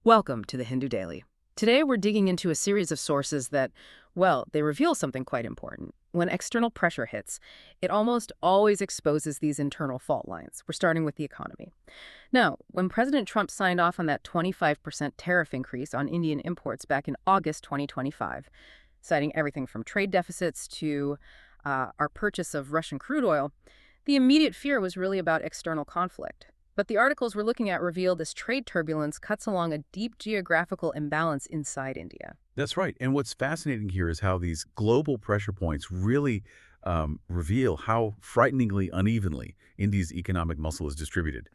Welcome to the Hindu Daily. Today we're digging into a series of sources that, well, they reveal something quite important. When external pressure hits, it almost always exposes these internal fault lines. We're starting with the economy. Now, when President Trump signed off on that 25% tariff increase on Indian imports back in August 2025, citing everything from trade deficits to our purchase of Russian crude oil, the immediate fear was really about external conflict. But the articles we're looking at reveal this trade turbulence cuts along a deep geographical imbalance inside India. That's right. And what's fascinating here is how these global pressure points really reveal how frighteningly unevenly India's economic muscle is distributed.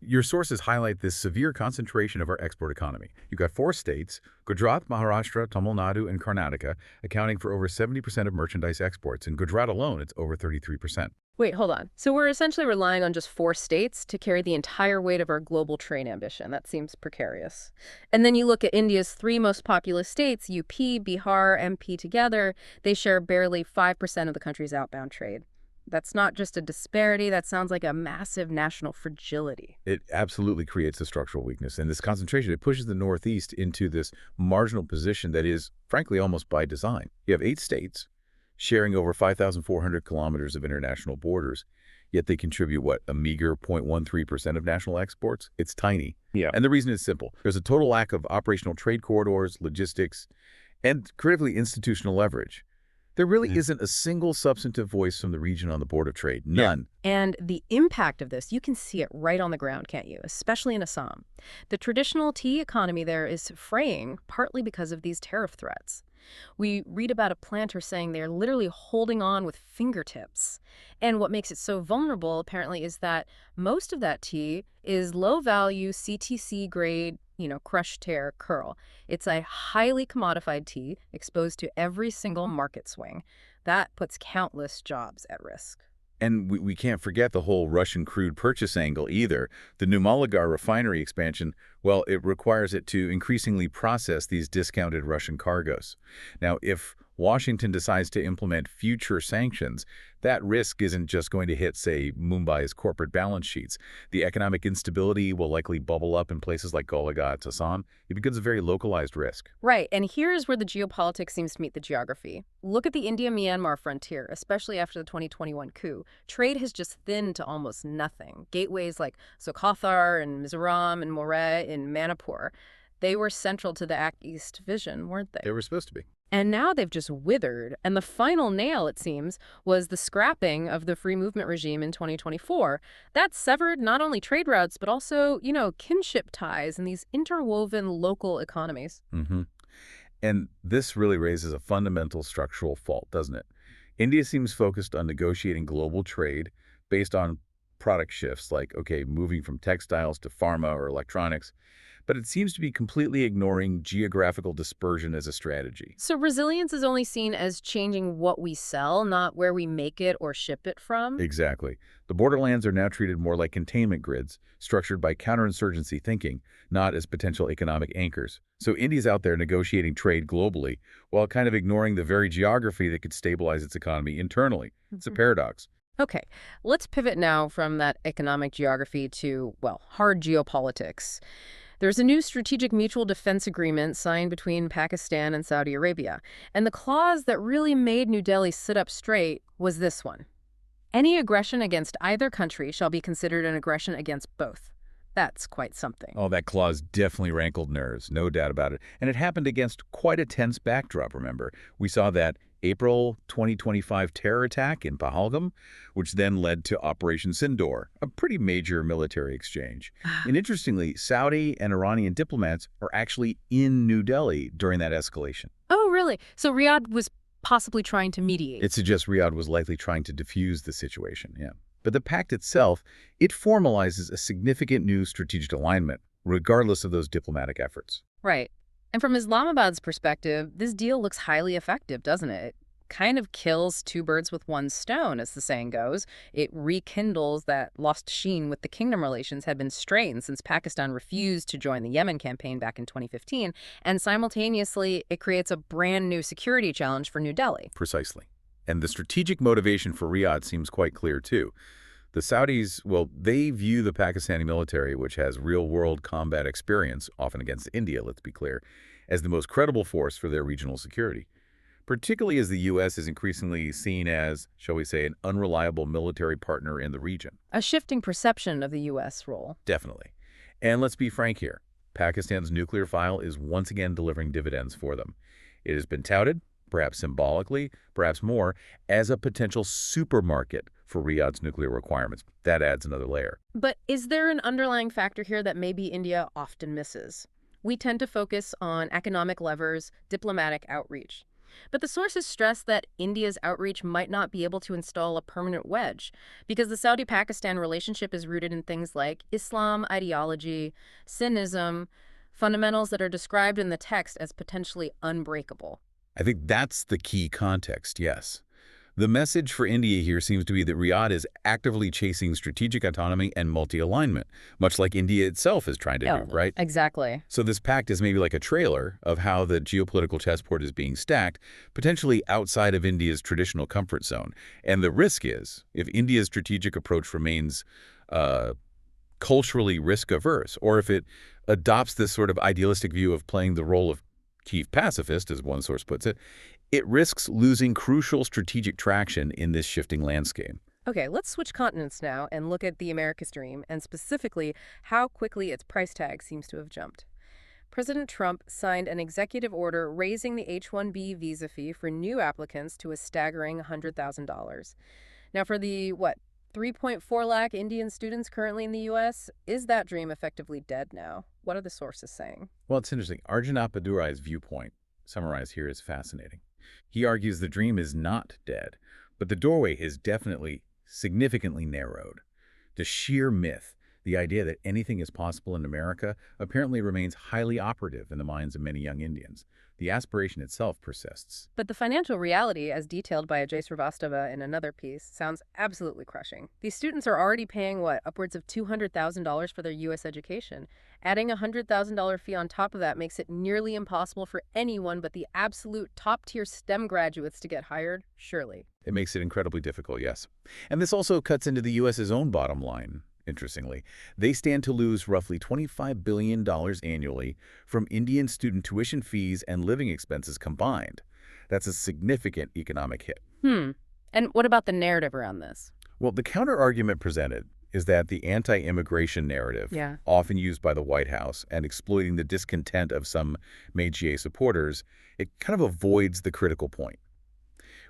Your sources highlight this severe concentration of our export economy. You've got 4 states, Gujarat, Maharashtra, Tamil Nadu, and Karnataka, accounting for over 70% of merchandise exports. In Gujarat alone, it's over 33%. Wait, hold on. So we're essentially relying on just 4 states to carry the entire weight of our global trade ambition. That seems precarious. And then you look at India's 3 most populous states, UP, Bihar, MP together, they share barely 5% of the country's outbound trade. That's not just a disparity, that sounds like a massive national fragility. It absolutely creates a structural weakness. And this concentration, it pushes the Northeast into this marginal position that is, frankly, almost by design. You have 8 states sharing over 5,400 kilometers of international borders, yet they contribute, what, a meager 0.13% of national exports? It's tiny. Yeah. And the reason is simple. There's a total lack of operational trade corridors, logistics, and critically institutional leverage. There really isn't a single substantive voice from the region on the Board of Trade. None. And the impact of this, you can see it right on the ground, can't you? Especially in Assam. The traditional tea economy there is fraying, partly because of these tariff threats. We read about a planter saying they're literally holding on with fingertips. And what makes it so vulnerable, apparently, is that most of that tea is low-value CTC grade, crush, tear, curl. It's a highly commodified tea exposed to every single market swing. That puts countless jobs at risk. And we can't forget the whole Russian crude purchase angle either. The new Numaligarh refinery expansion, well, it requires it to increasingly process these discounted Russian cargoes. Now, if Washington decides to implement future sanctions, that risk isn't just going to hit, say, Mumbai's corporate balance sheets. The economic instability will likely bubble up in places like Golaghat, Assam. It becomes a very localized risk. Right, and here's where the geopolitics seems to meet the geography. Look at the India-Myanmar frontier, especially after the 2021 coup. Trade has just thinned to almost nothing. Gateways like Sokothar and Mizoram and Moreh in Manipur, they were central to the Act East vision, weren't they? They were supposed to be. And now they've just withered. And the final nail, it seems, was the scrapping of the free movement regime in 2024. That severed not only trade routes, but also, kinship ties and these interwoven local economies. And this really raises a fundamental structural fault, doesn't it? India seems focused on negotiating global trade based on product shifts, like, moving from textiles to pharma or electronics. But it seems to be completely ignoring geographical dispersion as a strategy. So resilience is only seen as changing what we sell, not where we make it or ship it from? Exactly. The borderlands are now treated more like containment grids, structured by counterinsurgency thinking, not as potential economic anchors. So India's out there negotiating trade globally, while kind of ignoring the very geography that could stabilize its economy internally. It's a paradox. Okay, let's pivot now from that economic geography to, hard geopolitics. There's a new strategic mutual defense agreement signed between Pakistan and Saudi Arabia. And the clause that really made New Delhi sit up straight was this one. Any aggression against either country shall be considered an aggression against both. That's quite something. Oh, that clause definitely rankled nerves, no doubt about it. And it happened against quite a tense backdrop, remember. We saw that April 2025 terror attack in Pahalgam, which then led to Operation Sindoor, a pretty major military exchange. And interestingly, Saudi and Iranian diplomats are actually in New Delhi during that escalation. Oh, really? So Riyadh was possibly trying to mediate? It suggests Riyadh was likely trying to diffuse the situation, yeah. But the pact itself, it formalizes a significant new strategic alignment, regardless of those diplomatic efforts. Right. And from Islamabad's perspective, this deal looks highly effective, doesn't it? It kind of kills 2 birds with 1 stone, as the saying goes. It rekindles that lost sheen with the kingdom relations had been strained since Pakistan refused to join the Yemen campaign back in 2015. And simultaneously, it creates a brand new security challenge for New Delhi. Precisely. And the strategic motivation for Riyadh seems quite clear, too. The Saudis, well, they view the Pakistani military, which has real-world combat experience, often against India, let's be clear, as the most credible force for their regional security, particularly as the U.S. is increasingly seen as, shall we say, an unreliable military partner in the region. A shifting perception of the U.S. role. Definitely. And let's be frank here. Pakistan's nuclear file is once again delivering dividends for them. It has been touted, perhaps symbolically, perhaps more, as a potential supermarket for Riyadh's nuclear requirements. That adds another layer. But is there an underlying factor here that maybe India often misses? We tend to focus on economic levers, diplomatic outreach. But the sources stress that India's outreach might not be able to install a permanent wedge because the Saudi-Pakistan relationship is rooted in things like Islam ideology, Sunnism, fundamentals that are described in the text as potentially unbreakable. I think that's the key context, yes. The message for India here seems to be that Riyadh is actively chasing strategic autonomy and multi-alignment, much like India itself is trying to do, right? Exactly. So this pact is maybe like a trailer of how the geopolitical chessboard is being stacked, potentially outside of India's traditional comfort zone. And the risk is, if India's strategic approach remains culturally risk-averse, or if it adopts this sort of idealistic view of playing the role of chief pacifist, as one source puts it, it risks losing crucial strategic traction in this shifting landscape. Okay, let's switch continents now and look at the America's dream, and specifically how quickly its price tag seems to have jumped. President Trump signed an executive order raising the H-1B visa fee for new applicants to a staggering $100,000. Now, for the, 3.4 lakh Indian students currently in the U.S., is that dream effectively dead now? What are the sources saying? Well, it's interesting. Arjun Appadurai's viewpoint, summarized here, is fascinating. He argues the dream is not dead, but the doorway is definitely significantly narrowed. The sheer myth, the idea that anything is possible in America, apparently remains highly operative in the minds of many young Indians. The aspiration itself persists. But the financial reality, as detailed by Ajay Srivastava in another piece, sounds absolutely crushing. These students are already paying, upwards of $200,000 for their U.S. education. Adding a $100,000 fee on top of that makes it nearly impossible for anyone but the absolute top-tier STEM graduates to get hired, surely. It makes it incredibly difficult, yes. And this also cuts into the U.S.'s own bottom line. Interestingly, they stand to lose roughly $25 billion annually from Indian student tuition fees and living expenses combined. That's a significant economic hit. And what about the narrative around this? Well, the counter-argument presented is that the anti-immigration narrative, often used by the White House and exploiting the discontent of some Méjier supporters, it kind of avoids the critical point,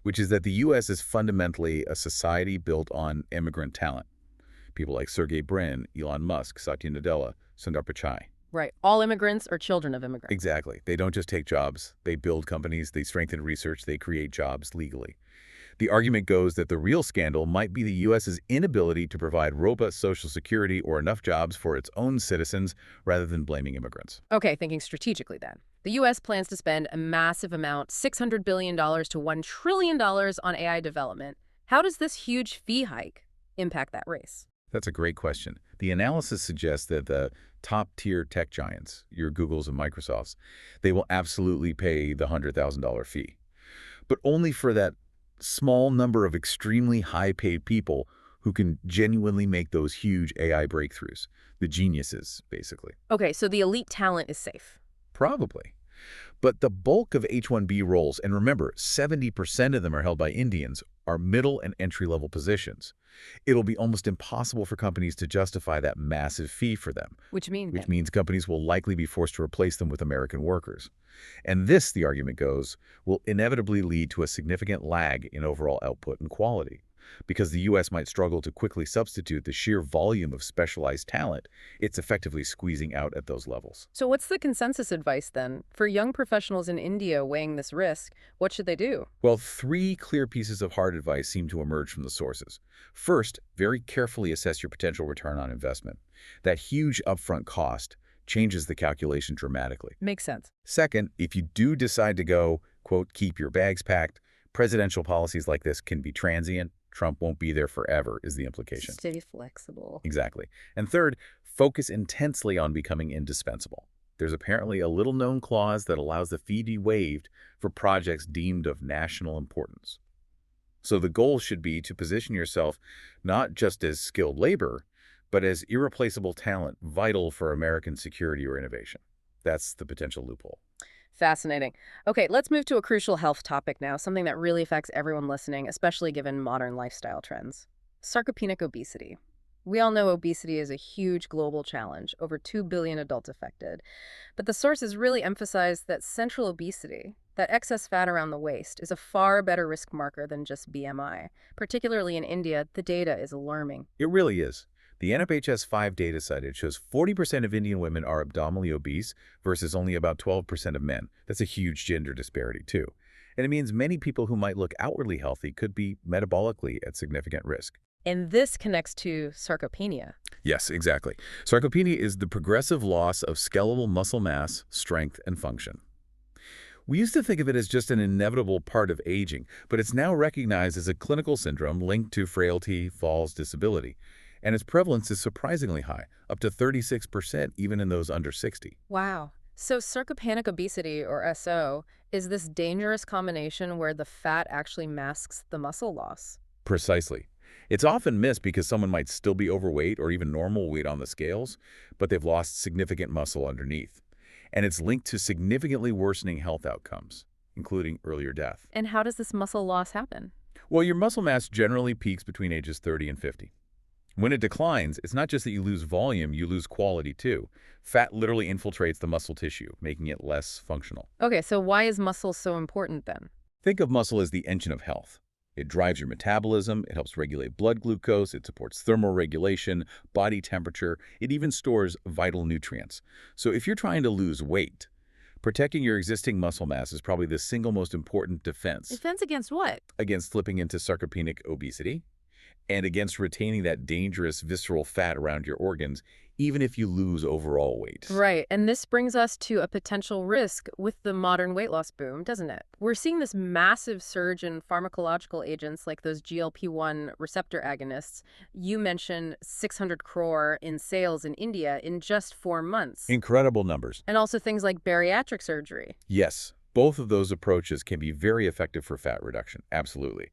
which is that the U.S. is fundamentally a society built on immigrant talent. People like Sergey Brin, Elon Musk, Satya Nadella, Sundar Pichai. Right. All immigrants are children of immigrants. Exactly. They don't just take jobs. They build companies, they strengthen research, they create jobs legally. The argument goes that the real scandal might be the U.S.'s inability to provide robust Social Security or enough jobs for its own citizens rather than blaming immigrants. Okay, thinking strategically then. The U.S. plans to spend a massive amount, $600 billion to $1 trillion on AI development. How does this huge fee hike impact that race? That's a great question. The analysis suggests that the top-tier tech giants, your Googles and Microsofts, they will absolutely pay the $100,000 fee. But only for that small number of extremely high-paid people who can genuinely make those huge AI breakthroughs. The geniuses, basically. Okay, so the elite talent is safe. Probably. But the bulk of H-1B roles, and remember, 70% of them are held by Indians, are middle and entry-level positions. It'll be almost impossible for companies to justify that massive fee for them. Which means companies will likely be forced to replace them with American workers. And this, the argument goes, will inevitably lead to a significant lag in overall output and quality. Because the U.S. might struggle to quickly substitute the sheer volume of specialized talent, it's effectively squeezing out at those levels. So what's the consensus advice then? For young professionals in India weighing this risk, what should they do? Well, three clear pieces of hard advice seem to emerge from the sources. First, very carefully assess your potential return on investment. That huge upfront cost changes the calculation dramatically. Makes sense. Second, if you do decide to go, quote, keep your bags packed, presidential policies like this can be transient. Trump won't be there forever, is the implication. Stay flexible. Exactly. And third, focus intensely on becoming indispensable. There's apparently a little-known clause that allows the fee to be waived for projects deemed of national importance. So the goal should be to position yourself not just as skilled labor, but as irreplaceable talent vital for American security or innovation. That's the potential loophole. Fascinating. Okay, let's move to a crucial health topic now, something that really affects everyone listening, especially given modern lifestyle trends. Sarcopenic obesity. We all know obesity is a huge global challenge, over 2 billion adults affected. But the sources really emphasize that central obesity, that excess fat around the waist, is a far better risk marker than just BMI. Particularly in India, the data is alarming. It really is. The NFHS 5 data cited shows 40% of Indian women are abdominally obese versus only about 12% of men. That's a huge gender disparity, too. And it means many people who might look outwardly healthy could be metabolically at significant risk. And this connects to sarcopenia. Yes, exactly. Sarcopenia is the progressive loss of skeletal muscle mass, strength, and function. We used to think of it as just an inevitable part of aging, but it's now recognized as a clinical syndrome linked to frailty, falls, disability. And its prevalence is surprisingly high, up to 36% even in those under 60. Wow. So sarcopenic obesity, or SO, is this dangerous combination where the fat actually masks the muscle loss. Precisely. It's often missed because someone might still be overweight or even normal weight on the scales, but they've lost significant muscle underneath. And it's linked to significantly worsening health outcomes, including earlier death. And how does this muscle loss happen? Well, your muscle mass generally peaks between ages 30 and 50. When it declines, it's not just that you lose volume, you lose quality too. Fat literally infiltrates the muscle tissue, making it less functional. Okay, so why is muscle so important then? Think of muscle as the engine of health. It drives your metabolism, it helps regulate blood glucose, it supports thermal regulation, body temperature, it even stores vital nutrients. So if you're trying to lose weight, protecting your existing muscle mass is probably the single most important defense Defense against what? against slipping into sarcopenic obesity and against retaining that dangerous visceral fat around your organs, even if you lose overall weight. Right, and this brings us to a potential risk with the modern weight loss boom, doesn't it? We're seeing this massive surge in pharmacological agents like those GLP-1 receptor agonists. You mentioned 600 crore in sales in India in just 4 months. Incredible numbers. And also things like bariatric surgery. Yes, both of those approaches can be very effective for fat reduction, absolutely.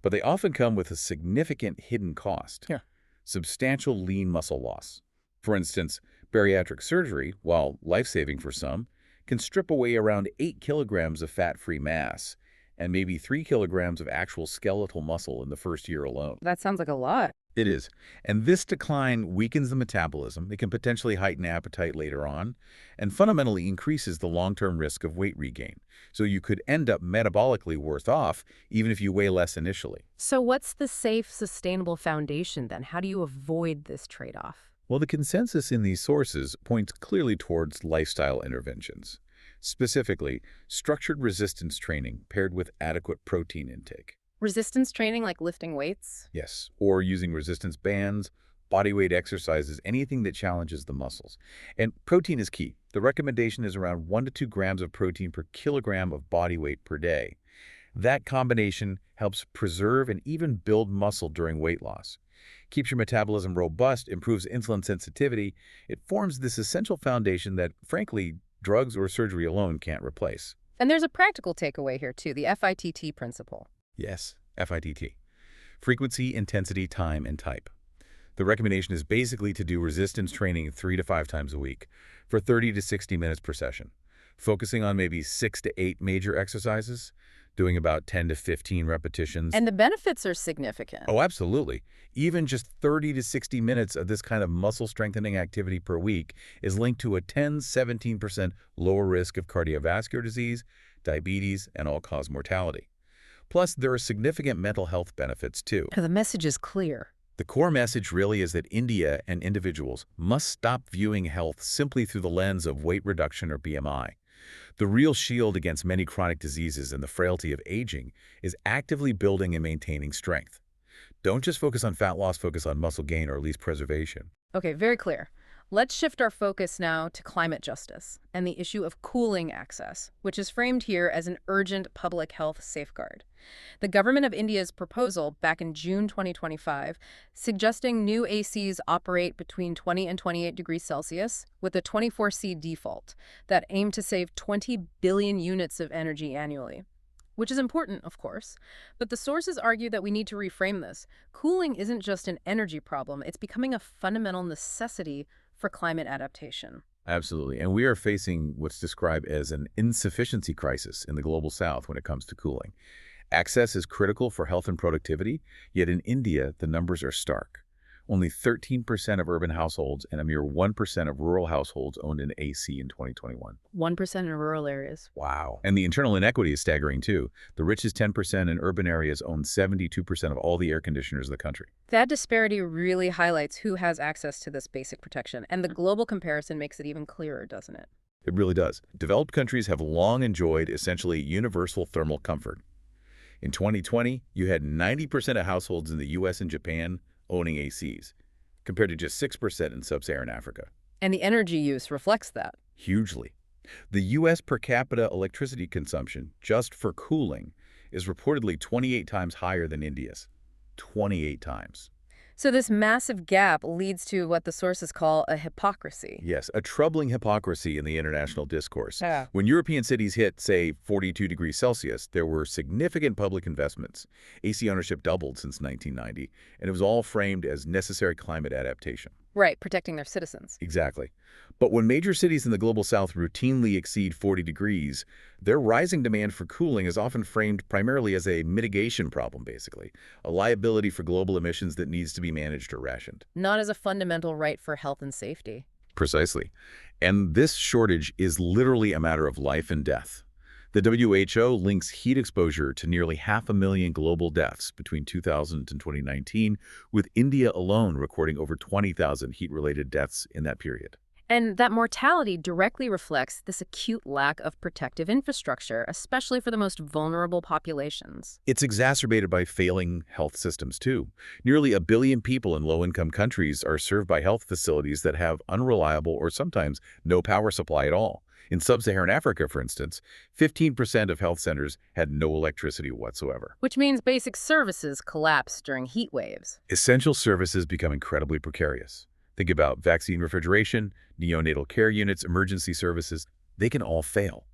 But they often come with a significant hidden cost. Yeah. Substantial lean muscle loss. For instance, bariatric surgery, while life-saving for some, can strip away around 8 kilograms of fat-free mass and maybe 3 kilograms of actual skeletal muscle in the first year alone. That sounds like a lot. It is. And this decline weakens the metabolism. It can potentially heighten appetite later on and fundamentally increases the long-term risk of weight regain. So you could end up metabolically worse off even if you weigh less initially. So what's the safe, sustainable foundation then? How do you avoid this trade-off? Well, the consensus in these sources points clearly towards lifestyle interventions, specifically structured resistance training paired with adequate protein intake. Resistance training like lifting weights? Yes, or using resistance bands, bodyweight exercises, anything that challenges the muscles. And protein is key. The recommendation is around 1 to 2 grams of protein per kilogram of body weight per day. That combination helps preserve and even build muscle during weight loss. Keeps your metabolism robust, improves insulin sensitivity. It forms this essential foundation that, frankly, drugs or surgery alone can't replace. And there's a practical takeaway here too, the FITT principle. Yes, FITT. Frequency, intensity, time, and type. The recommendation is basically to do resistance training 3 to 5 times a week for 30 to 60 minutes per session, focusing on maybe 6 to 8 major exercises, doing about 10 to 15 repetitions. And the benefits are significant. Oh, absolutely. Even just 30 to 60 minutes of this kind of muscle strengthening activity per week is linked to a 10–17% lower risk of cardiovascular disease, diabetes, and all-cause mortality. Plus, there are significant mental health benefits, too. The message is clear. The core message really is that India and individuals must stop viewing health simply through the lens of weight reduction or BMI. The real shield against many chronic diseases and the frailty of aging is actively building and maintaining strength. Don't just focus on fat loss, focus on muscle gain or at least preservation. Okay, very clear. Let's shift our focus now to climate justice and the issue of cooling access, which is framed here as an urgent public health safeguard. The government of India's proposal back in June 2025, suggesting new ACs operate between 20 and 28 degrees Celsius with a 24C default that aim to save 20 billion units of energy annually, which is important, of course. But the sources argue that we need to reframe this. Cooling isn't just an energy problem, it's becoming a fundamental necessity for climate adaptation. Absolutely. And we are facing what's described as an insufficiency crisis in the global south when it comes to cooling. Access is critical for health and productivity, yet in India, the numbers are stark. Only 13% of urban households and a mere 1% of rural households owned an AC in 2021. 1% in rural areas. Wow. And the internal inequity is staggering, too. The richest 10% in urban areas own 72% of all the air conditioners in the country. That disparity really highlights who has access to this basic protection, and the global comparison makes it even clearer, doesn't it? It really does. Developed countries have long enjoyed essentially universal thermal comfort. In 2020, you had 90% of households in the U.S. and Japan owning ACs, compared to just 6% in sub-Saharan Africa. And the energy use reflects that. Hugely. The U.S. per capita electricity consumption, just for cooling, is reportedly 28 times higher than India's. 28 times. So this massive gap leads to what the sources call a hypocrisy. Yes, a troubling hypocrisy in the international discourse. Yeah. When European cities hit, say, 42 degrees Celsius, there were significant public investments. AC ownership doubled since 1990, and it was all framed as necessary climate adaptation. Right, protecting their citizens. Exactly. But when major cities in the global south routinely exceed 40 degrees, their rising demand for cooling is often framed primarily as a mitigation problem, basically, a liability for global emissions that needs to be managed or rationed. Not as a fundamental right for health and safety. Precisely. And this shortage is literally a matter of life and death. The WHO links heat exposure to nearly 500,000 global deaths between 2000 and 2019, with India alone recording over 20,000 heat-related deaths in that period. And that mortality directly reflects this acute lack of protective infrastructure, especially for the most vulnerable populations. It's exacerbated by failing health systems, too. Nearly 1 billion people in low-income countries are served by health facilities that have unreliable or sometimes no power supply at all. In sub-Saharan Africa, for instance, 15% of health centers had no electricity whatsoever. Which means basic services collapse during heat waves. Essential services become incredibly precarious. Think about vaccine refrigeration, neonatal care units, emergency services. They can all fail.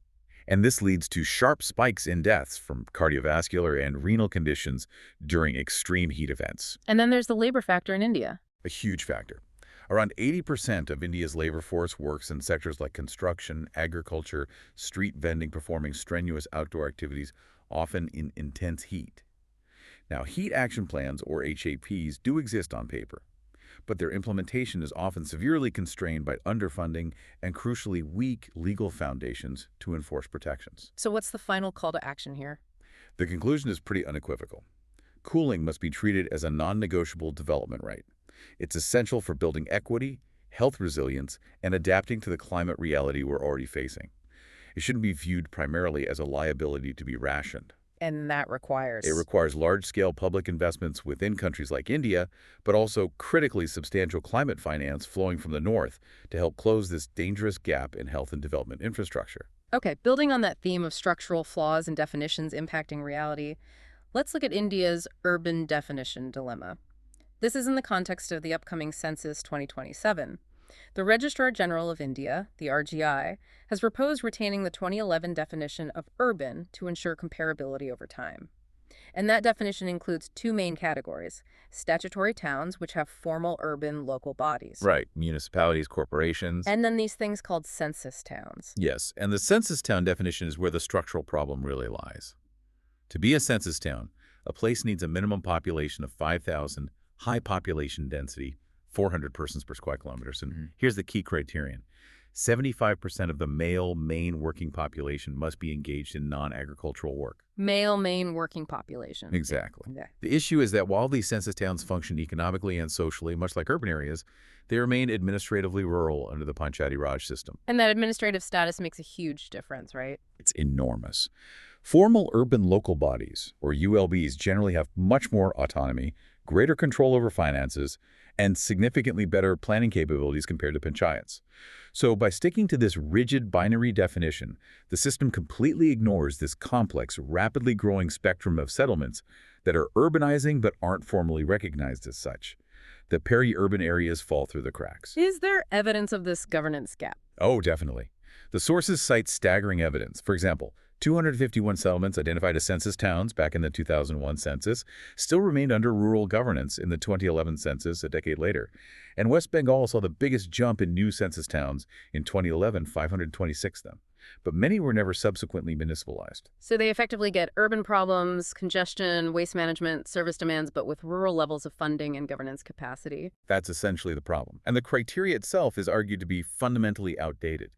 And this leads to sharp spikes in deaths from cardiovascular and renal conditions during extreme heat events. And then there's the labor factor in India. A huge factor. Around 80% of India's labor force works in sectors like construction, agriculture, street vending, performing strenuous outdoor activities, often in intense heat. Now, heat action plans, or HAPs, do exist on paper, but their implementation is often severely constrained by underfunding and, crucially, weak legal foundations to enforce protections. So what's the final call to action here? The conclusion is pretty unequivocal. Cooling must be treated as a non-negotiable development right. It's essential for building equity, health resilience, and adapting to the climate reality we're already facing. It shouldn't be viewed primarily as a liability to be rationed. And that requires? It requires large-scale public investments within countries like India, but also critically substantial climate finance flowing from the north to help close this dangerous gap in health and development infrastructure. Okay, building on that theme of structural flaws and definitions impacting reality, let's look at India's urban definition dilemma. This is in the context of the upcoming Census 2027. The Registrar General of India, the RGI, has proposed retaining the 2011 definition of urban to ensure comparability over time. And that definition includes two main categories: statutory towns, which have formal urban local bodies. Right, municipalities, corporations. And then these things called census towns. Yes, and the census town definition is where the structural problem really lies. To be a census town, a place needs a minimum population of 5,000, high population density, 400 persons per square kilometers. And here's the key criterion. 75% of the male main working population must be engaged in non-agricultural work. Male main working population. Exactly. Yeah. The issue is that while these census towns function economically and socially, much like urban areas, they remain administratively rural under the Panchayati Raj system. And that administrative status makes a huge difference, right? It's enormous. Formal urban local bodies, or ULBs, generally have much more autonomy, greater control over finances, and significantly better planning capabilities compared to panchayats. So by sticking to this rigid binary definition, the system completely ignores this complex, rapidly growing spectrum of settlements that are urbanizing but aren't formally recognized as such. The peri-urban areas fall through the cracks. Is there evidence of this governance gap? Oh, definitely. The sources cite staggering evidence. For example, 251 settlements identified as census towns back in the 2001 census still remained under rural governance in the 2011 census a decade later. And West Bengal saw the biggest jump in new census towns in 2011, 526 them. But many were never subsequently municipalized. So they effectively get urban problems, congestion, waste management, service demands, but with rural levels of funding and governance capacity. That's essentially the problem. And the criteria itself is argued to be fundamentally outdated.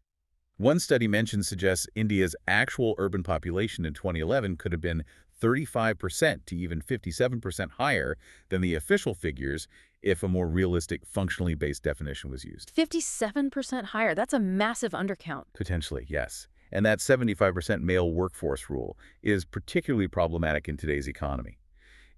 One study mentioned suggests India's actual urban population in 2011 could have been 35% to even 57% higher than the official figures if a more realistic, functionally based definition was used. 57% higher. That's a massive undercount. Potentially, yes. And that 75% male workforce rule is particularly problematic in today's economy.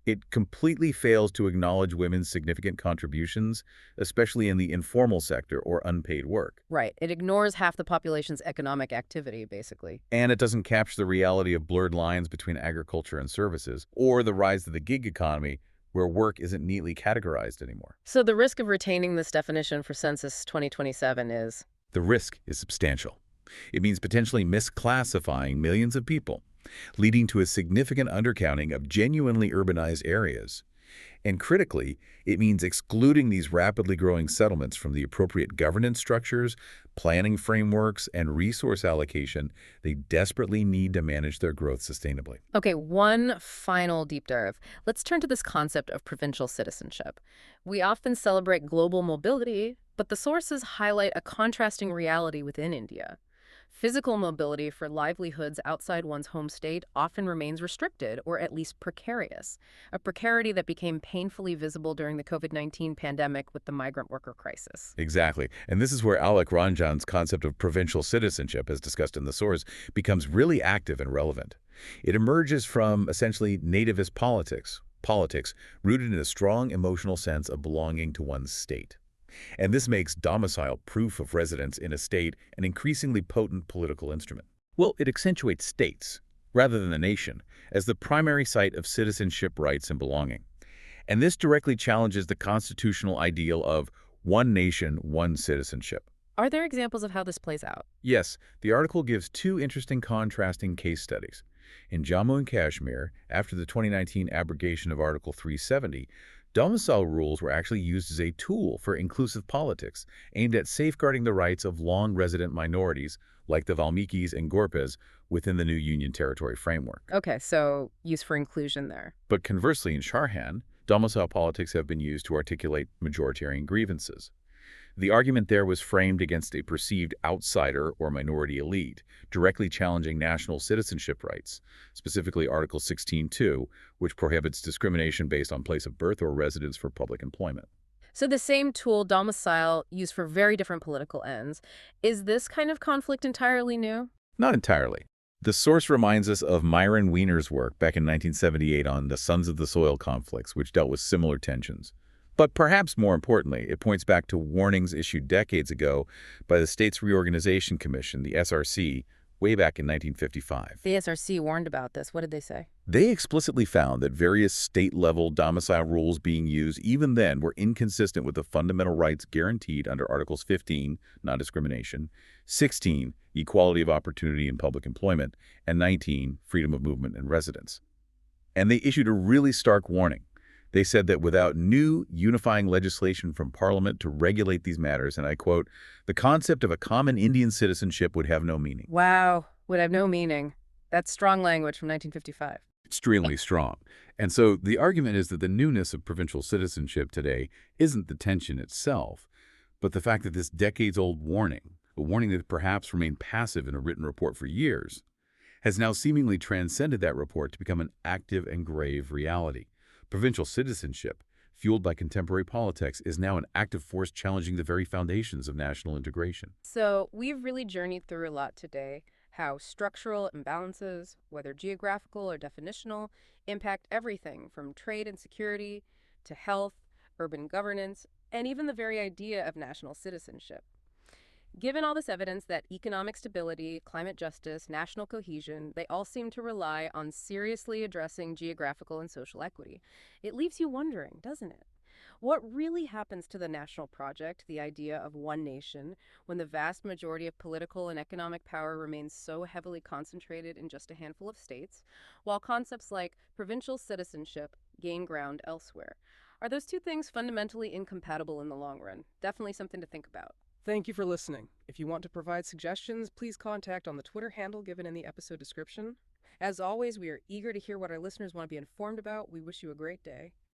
It completely fails to acknowledge women's significant contributions, especially in the informal sector or unpaid work. Right. It ignores half the population's economic activity, basically. And it doesn't capture the reality of blurred lines between agriculture and services, or the rise of the gig economy, where work isn't neatly categorized anymore. So the risk of retaining this definition for Census 2027 is? The risk is substantial. It means potentially misclassifying millions of people, leading to a significant undercounting of genuinely urbanized areas. And critically, it means excluding these rapidly growing settlements from the appropriate governance structures, planning frameworks, and resource allocation they desperately need to manage their growth sustainably. Okay, one final deep dive. Let's turn to this concept of provincial citizenship. We often celebrate global mobility, but the sources highlight a contrasting reality within India. Physical mobility for livelihoods outside one's home state often remains restricted, or at least precarious, a precarity that became painfully visible during the COVID-19 pandemic with the migrant worker crisis. Exactly. And this is where Alec Ranjan's concept of provincial citizenship, as discussed in the source, becomes really active and relevant. It emerges from essentially nativist politics rooted in a strong emotional sense of belonging to one's state. And this makes domicile, proof of residence in a state, an increasingly potent political instrument. Well, it accentuates states, rather than the nation, as the primary site of citizenship rights and belonging. And this directly challenges the constitutional ideal of one nation, one citizenship. Are there examples of how this plays out? Yes, the article gives two interesting contrasting case studies. In Jammu and Kashmir, after the 2019 abrogation of Article 370, domicile rules were actually used as a tool for inclusive politics aimed at safeguarding the rights of long-resident minorities like the Valmikis and Gorpas within the new Union Territory framework. Okay, so use for inclusion there. But conversely, in Sharhan, domicile politics have been used to articulate majoritarian grievances. The argument there was framed against a perceived outsider or minority elite, directly challenging national citizenship rights, specifically Article 16.2, which prohibits discrimination based on place of birth or residence for public employment. So the same tool, domicile, used for very different political ends. Is this kind of conflict entirely new? Not entirely. The source reminds us of Myron Weiner's work back in 1978 on the Sons of the Soil conflicts, which dealt with similar tensions. But perhaps more importantly, it points back to warnings issued decades ago by the States Reorganization Commission, the SRC, way back in 1955. The SRC warned about this. What did they say? They explicitly found that various state-level domicile rules being used even then were inconsistent with the fundamental rights guaranteed under Articles 15, non-discrimination, 16, equality of opportunity in public employment, and 19, freedom of movement and residence. And they issued a really stark warning. They said that without new unifying legislation from Parliament to regulate these matters, and I quote, the concept of a common Indian citizenship would have no meaning. Wow, would have no meaning. That's strong language from 1955. Extremely strong. And so the argument is that the newness of provincial citizenship today isn't the tension itself, but the fact that this decades-old warning, a warning that perhaps remained passive in a written report for years, has now seemingly transcended that report to become an active and grave reality. Provincial citizenship, fueled by contemporary politics, is now an active force challenging the very foundations of national integration. So we've really journeyed through a lot today, how structural imbalances, whether geographical or definitional, impact everything from trade and security to health, urban governance, and even the very idea of national citizenship. Given all this evidence that economic stability, climate justice, national cohesion, they all seem to rely on seriously addressing geographical and social equity, it leaves you wondering, doesn't it? What really happens to the national project, the idea of one nation, when the vast majority of political and economic power remains so heavily concentrated in just a handful of states, while concepts like provincial citizenship gain ground elsewhere? Are those two things fundamentally incompatible in the long run? Definitely something to think about. Thank you for listening. If you want to provide suggestions, please contact on the Twitter handle given in the episode description. As always, we are eager to hear what our listeners want to be informed about. We wish you a great day.